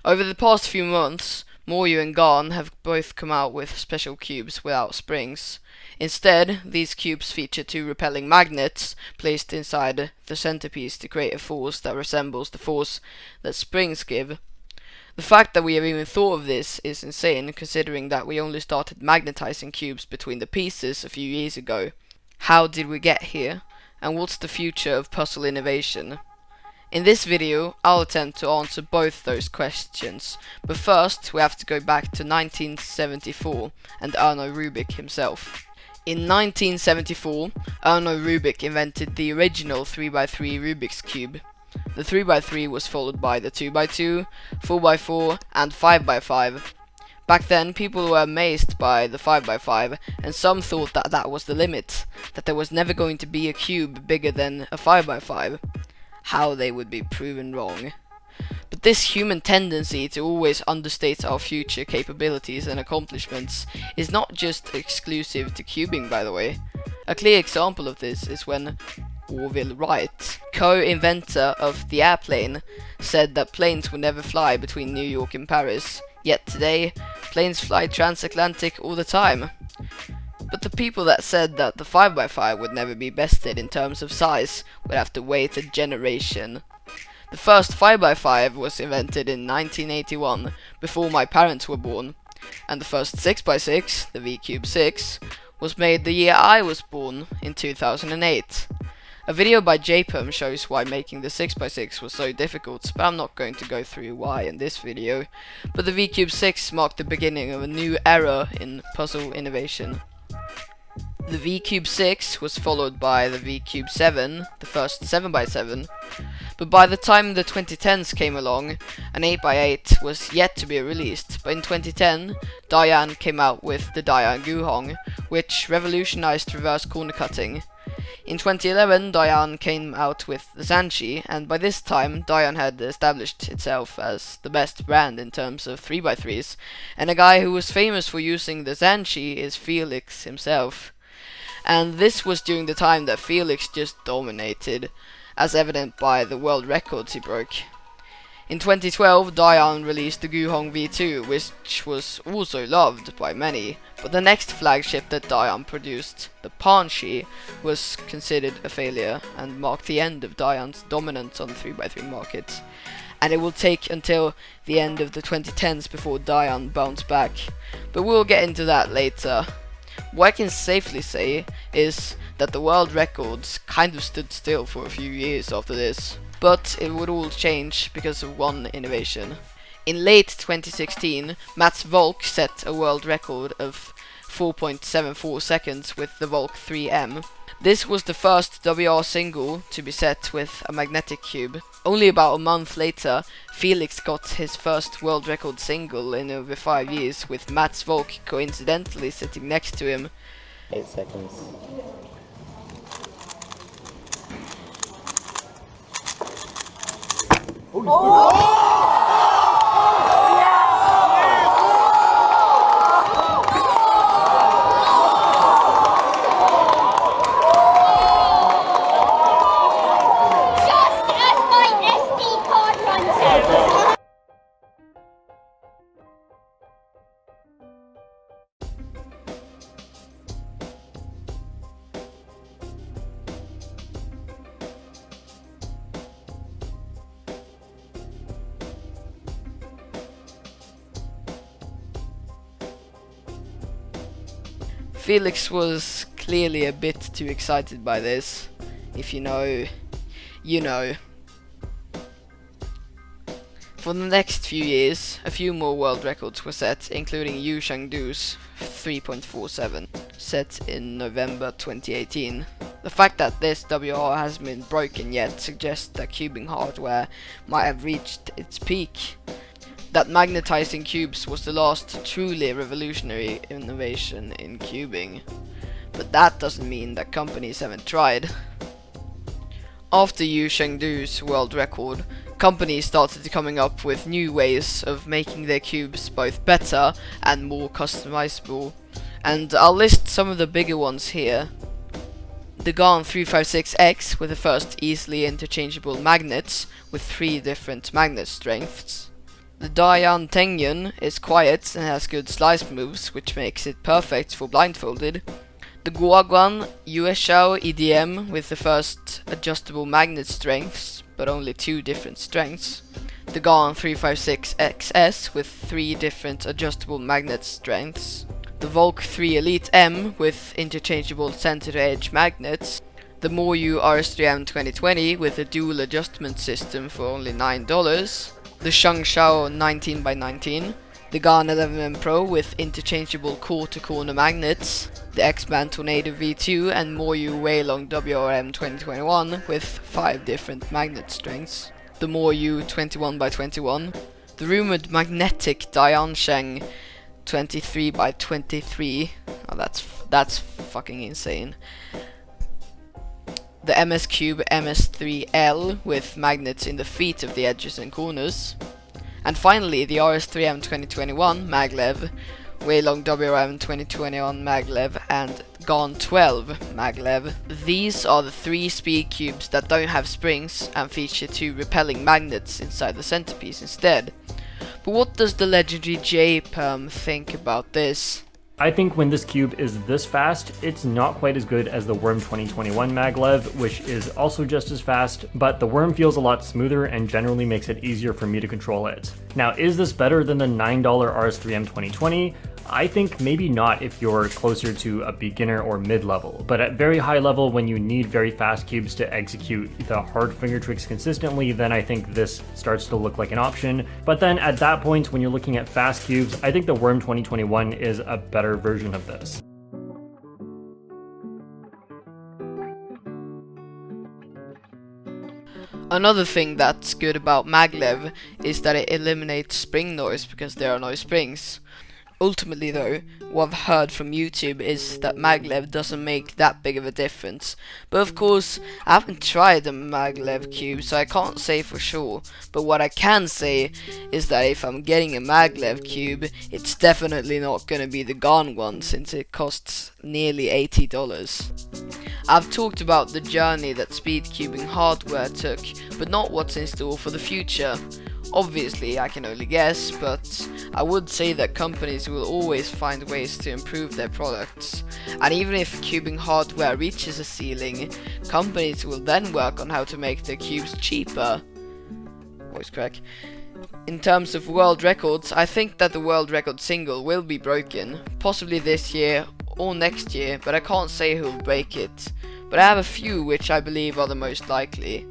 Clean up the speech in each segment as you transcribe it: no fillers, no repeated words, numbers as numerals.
Over the past few months, Moyu and Garn have both come out with special cubes without springs. Instead, these cubes feature two repelling magnets placed inside the centerpiece to create a force that resembles the force that springs give. The fact that we have even thought of this is insane, considering that we only started magnetizing cubes between the pieces a few years ago. How did we get here? And what's the future of puzzle innovation? In this video, I'll attempt to answer both those questions, but first we have to go back to 1974 and Erno Rubik himself. In 1974, Erno Rubik invented the original 3x3 Rubik's Cube. The 3x3 was followed by the 2x2, 4x4 and 5x5. Back then, people were amazed by the 5x5, and some thought that that was the limit, that there was never going to be a cube bigger than a 5x5. How they would be proven wrong. But this human tendency to always understate our future capabilities and accomplishments is not just exclusive to cubing, by the way. A clear example of this is when Orville Wright, co-inventor of the airplane, said that planes would never fly between New York and Paris, yet today, planes fly transatlantic all the time. But the people that said that the 5x5 would never be bested in terms of size would have to wait a generation. The first 5x5 was invented in 1981, before my parents were born, and the first 6x6, the V-Cube 6, was made the year I was born, in 2008. A video by JPEM shows why making the 6x6 was so difficult, but I'm not going to go through why in this video. But the V-Cube 6 marked the beginning of a new era in puzzle innovation. The V-Cube 6 was followed by the V-Cube 7, the first 7x7, but by the time the 2010s came along, an 8x8 was yet to be released, but in 2010, Dayan came out with the Dayan Guhong, which revolutionized reverse corner cutting. In 2011, Dayan came out with the Zanchi, and by this time, Dayan had established itself as the best brand in terms of 3x3s, and a guy who was famous for using the Zanchi is Felix himself. And this was during the time that Felix just dominated, as evident by the world records he broke. In 2012, Dayan released the Guhong V2, which was also loved by many, but the next flagship that Dayan produced, the Panshi, was considered a failure and marked the end of Dayan's dominance on the 3x3 market. And it will take until the end of the 2010s before Dayan bounced back, but we'll get into that later. What I can safely say is that the world records kind of stood still for a few years after this, but it would all change because of one innovation. In late 2016, Mats Volk set a world record of 4.74 seconds with the Volk 3M. This was the first WR single to be set with a magnetic cube. Only about a month later, Felix got his first world record single in over 5 years, with Mats Volk coincidentally sitting next to him. 8 seconds. Felix was clearly a bit too excited by this. If you know, you know. For the next few years, a few more world records were set, including Yu Shangdu's 3.47, set in November 2018. The fact that this WR hasn't been broken yet suggests that cubing hardware might have reached its peak. That magnetizing cubes was the last truly revolutionary innovation in cubing. But that doesn't mean that companies haven't tried. After Yu Shengdu's world record, companies started coming up with new ways of making their cubes both better and more customizable, and I'll list some of the bigger ones here. The Garn 356X with the first easily interchangeable magnets with 3 different magnet strengths. The Intención is quiet and has good slice moves, which makes it perfect for blindfolded. The Guaguan USHO EDM with the first adjustable magnet strengths, but only 2 different strengths. The GAN 356XS with 3 different adjustable magnet strengths. The Volk 3 Elite M with interchangeable center to edge magnets. The Moyu RS3M 2020 with a dual adjustment system for only $9. The Shangshao 19x19. The GAN 11M Pro with interchangeable core-to-corner magnets. The X-Man Tornado V2 and Moyu Weilong WRM 2021 with 5 different magnet strengths. The Moyu 21x21. The rumored magnetic Diansheng 23x23. Oh, that's fucking insane. The MS Cube MS3L with magnets in the feet of the edges and corners. And finally, the RS3M 2021 maglev, Weilong WRM 2021 maglev, and GAN 12 maglev. These are the 3 speed cubes that don't have springs and feature 2 repelling magnets inside the centerpiece instead. But what does the legendary J-Perm think about this? I think when this cube is this fast, it's not quite as good as the Worm 2021 maglev, which is also just as fast, but the Worm feels a lot smoother and generally makes it easier for me to control it. Now, is this better than the $9 RS3M 2020? I think maybe not if you're closer to a beginner or mid-level, but at very high level when you need very fast cubes to execute the hard finger tricks consistently, then I think this starts to look like an option. But then at that point, when you're looking at fast cubes, I think the Worm 2021 is a better version of this. Another thing that's good about maglev is that it eliminates spring noise because there are no springs. Ultimately though, what I've heard from YouTube is that maglev doesn't make that big of a difference. But of course, I haven't tried a maglev cube, so I can't say for sure. But what I can say is that if I'm getting a maglev cube, it's definitely not gonna be the GAN one, since it costs nearly $80. I've talked about the journey that Speedcubing hardware took, but not what's in store for the future. Obviously, I can only guess, but I would say that companies will always find ways to improve their products. And even if cubing hardware reaches a ceiling, companies will then work on how to make their cubes cheaper. Voice crack. In terms of world records, I think that the world record single will be broken, possibly this year or next year, but I can't say who will break it. But I have a few which I believe are the most likely.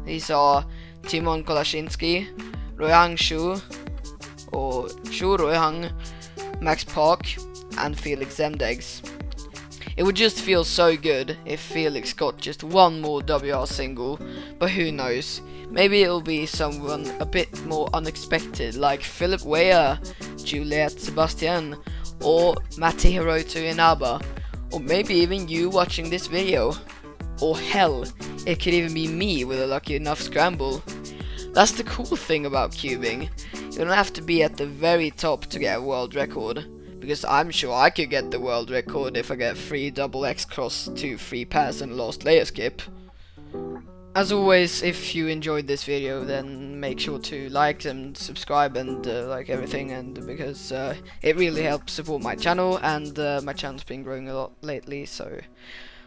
These are Timon Kolashinsky, Royang Shu, or Shu Royang, Max Park, and Felix Zemdegs. It would just feel so good if Felix got just one more WR single, but who knows, maybe it'll be someone a bit more unexpected like Philip Weyer, Juliette Sebastian, or Matti Hiroto Inaba, or maybe even you watching this video. Or hell, it could even be me with a lucky enough scramble. That's the cool thing about cubing. You don't have to be at the very top to get a world record, because I'm sure I could get the world record if I get 3 double X cross, 2 free pass and lost layer skip. As always, if you enjoyed this video, then make sure to like and subscribe and like everything, and because it really helps support my channel, and my channel's been growing a lot lately, so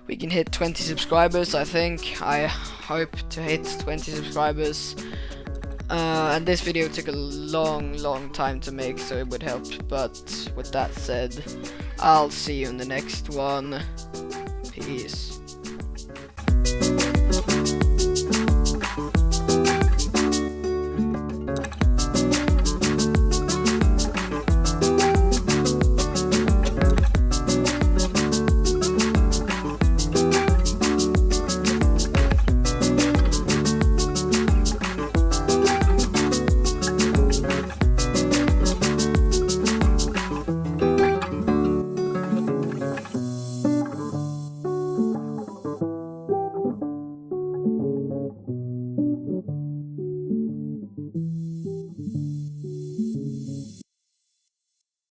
we can hit 20 subscribers, I think. I hope to hit 20 subscribers. And this video took a long time to make, so it would help. But with that said, I'll see you in the next one. Peace.